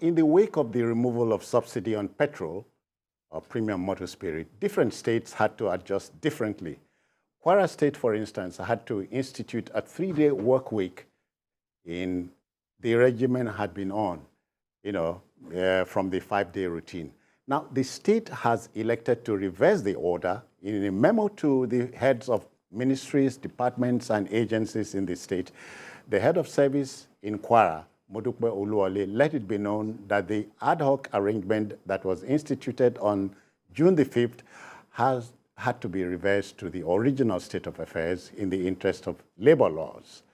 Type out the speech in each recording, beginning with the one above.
In the wake of the removal of subsidy on petrol, or premium motor spirit, different states had to adjust differently. Kwara State, for instance, had to institute a 3-day work week in the regimen had been on, from the 5-day routine. Now, the state has elected to reverse the order. In a memo to the heads of ministries, departments, and agencies in the state, the head of service in Kwara, Modukbe Oluwole, let it be known that the ad hoc arrangement that was instituted on June the 5th has had to be reversed to the original state of affairs in the interest of labor laws.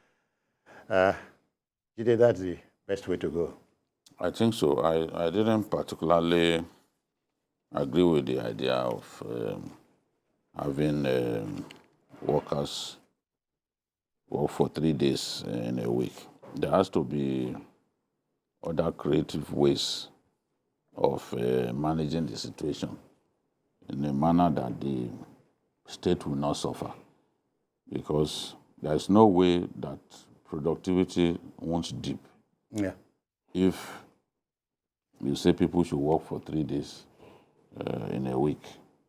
Jide, that's the best way to go. I think so. I didn't particularly agree with the idea of having workers work for 3 days in a week. There has to be other creative ways of managing the situation in a manner that the state will not suffer, because there is no way that productivity won't dip. Yeah. If you say people should work for 3 days in a week,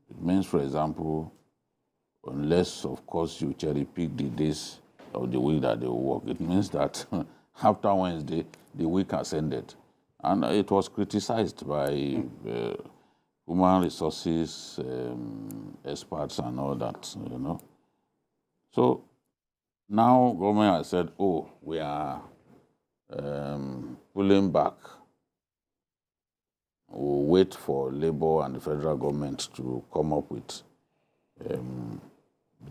it means, for example, unless, of course, you cherry pick the days of the week that they will work, it means that after Wednesday, the week has ended. And it was criticized by human resources experts and all that, So now government has said, oh, we are pulling back. We'll wait for Labour and the federal government to come up with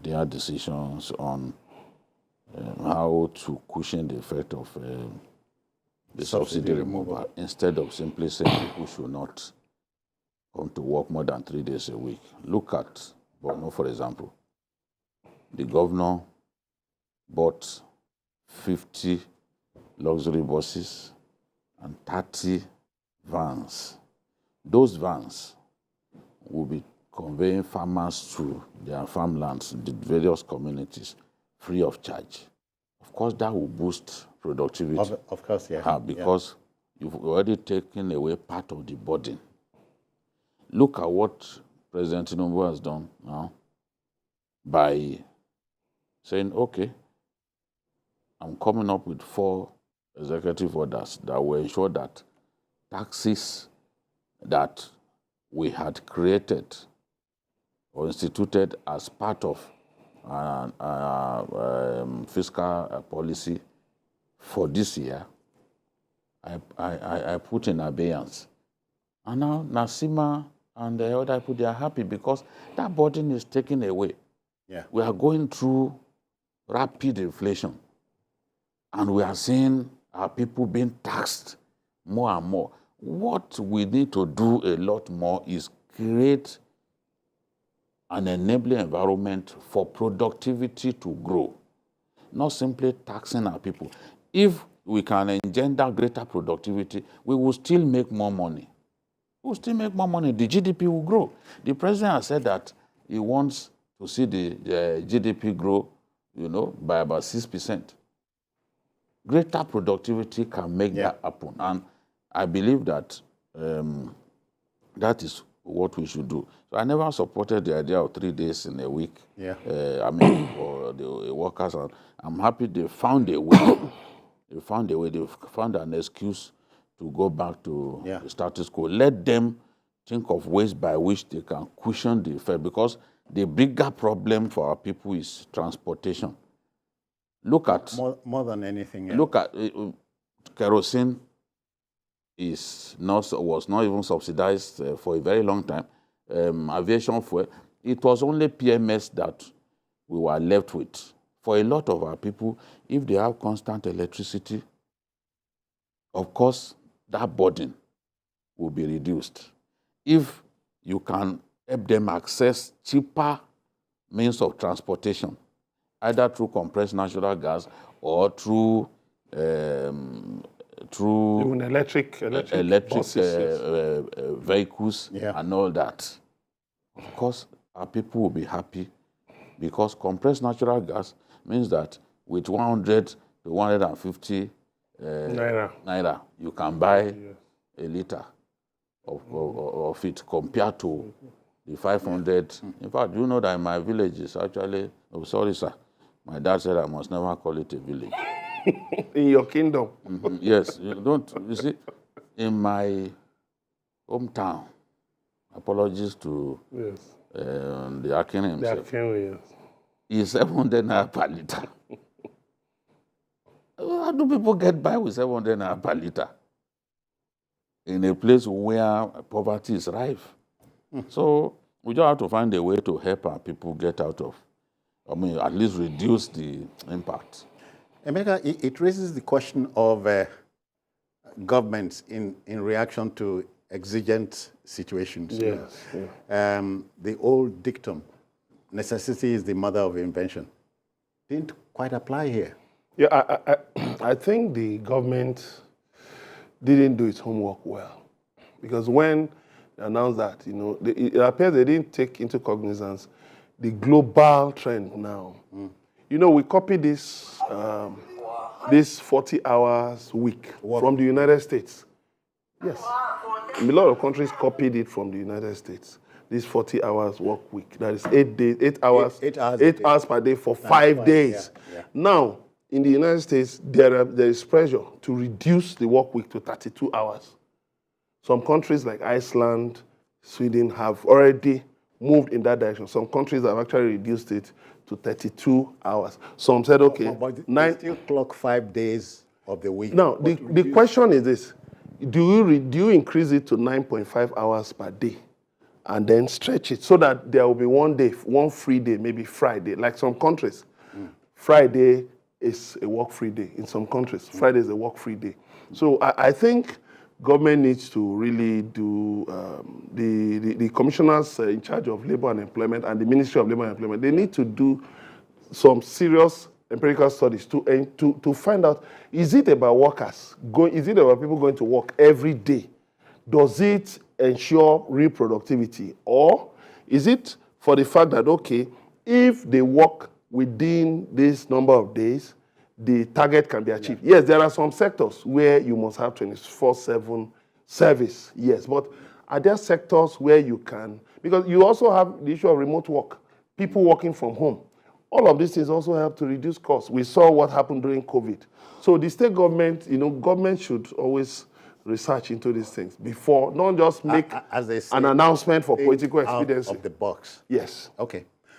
their decisions on how to cushion the effect of the subsidy removal, instead of simply saying people should not come to work more than 3 days a week. Look at Borno, for example. The governor bought 50 luxury buses and 30 vans. Those vans will be conveying farmers to their farmlands, the various communities, free of charge. Of course, that will boost productivity. Of course, yeah. Because you've already taken away part of the burden. Look at what President Tinubu has done now by saying, okay, I'm coming up with 4 executive orders that will ensure that taxes that we had created or instituted as part of fiscal policy for this year, I put in abeyance. And now Nasima and the other people, they are happy because that burden is taken away. Yeah. We are going through rapid inflation, and we are seeing our people being taxed more and more. What we need to do a lot more is create an enabling environment for productivity to grow, not simply taxing our people. If we can engender greater productivity, we will still make more money. We will still make more money. The GDP will grow. The president has said that he wants to see the GDP grow, by about 6%. Greater productivity can make that happen. And I believe that that is what we should do. So I never supported the idea of 3 days in a week. Yeah. For the workers. And I'm happy they found a way. They found a way. They found an excuse to go back to the status quo. Let them think of ways by which they can cushion the effect, because the bigger problem for our people is transportation. Look at more than anything else. Look at kerosene was not even subsidized for a very long time. Aviation fuel, it was only PMS that we were left with. For a lot of our people, if they have constant electricity, of course, that burden will be reduced. If you can help them access cheaper means of transportation, either through compressed natural gas or through even electric vehicles and all that. Of course, our people will be happy, because compressed natural gas means that with 100 to 150 naira, you can buy a liter of it compared to the 500. In fact, you know that in my village is actually, oh, sorry, sir. My dad said I must never call it a village. In your kingdom. Yes, you see, in my hometown, apologies to Yes. the Akin himself, Yes. is 700 naira per liter. How do people get by with 700 naira per liter in a place where poverty is rife? So we just have to find a way to help our people get out of, at least reduce the impact. Emeka, it raises the question of governments in reaction to exigent situations. Yes. The old dictum, necessity is the mother of invention, didn't quite apply here. Yeah, I think the government didn't do its homework well, because when they announced that, it appears they didn't take into cognizance the global trend now. We copied this 40 hours week from the United States. Yes. A lot of countries copied it from the United States. This 40 hours work week. That is 8 days, 8 hours, 8 hours per day for 5 days. Yeah. Now, in the United States, there is pressure to reduce the work week to 32 hours. Some countries like Iceland, Sweden have already moved in that direction. Some countries have actually reduced it to 32 hours. Some said, okay, but they still clock 5 days of the week. Now, the question is this. Do you increase it to 9.5 hours per day and then stretch it so that there will be one day, one free day, maybe Friday, like some countries. Friday is a work-free day. In some countries, Friday is a work-free day. So I think government needs to really do, the commissioners in charge of labor and employment and the Ministry of Labor and Employment, they need to do some serious empirical studies to find out, is it about workers? Is it about people going to work every day? Does it ensure real productivity? Or is it for the fact that, okay, if they work within this number of days, the target can be achieved? Yes, there are some sectors where you must have 24/7 service, yes, but are there sectors where you can, because you also have the issue of remote work, people working from home. All of these things also help to reduce costs. We saw what happened during COVID. So the state government, government should always research into these things before, not just make As they say, an announcement for political out expediency. of the box. Yes. Okay.